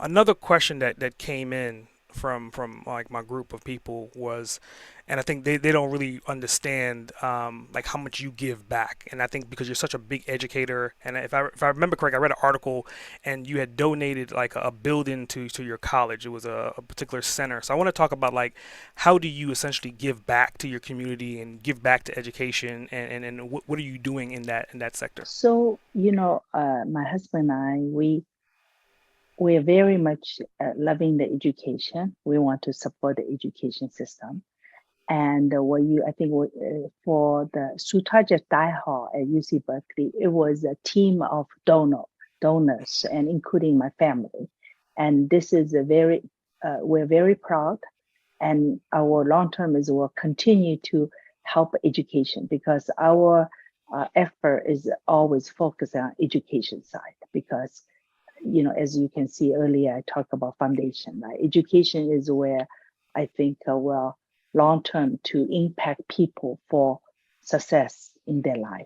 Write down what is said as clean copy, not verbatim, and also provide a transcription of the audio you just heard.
Another question that came in from like my group of people was, and I think they don't really understand like how much you give back. And I think because you're such a big educator, and if I remember correct, I read an article and you had donated like a building to your college. It was a particular center. So I want to talk about like how do you essentially give back to your community and give back to education, and what are you doing in that sector? So, my husband and I, we are very much loving the education. We want to support the education system. And I think for the Sutarja Dai Hall at UC Berkeley, it was a team of donors, and including my family. And this is we're very proud. And our long term is we'll continue to help education because our effort is always focused on education side because as you can see earlier, I talked about foundation, right? Education is where I think, long term to impact people for success in their life.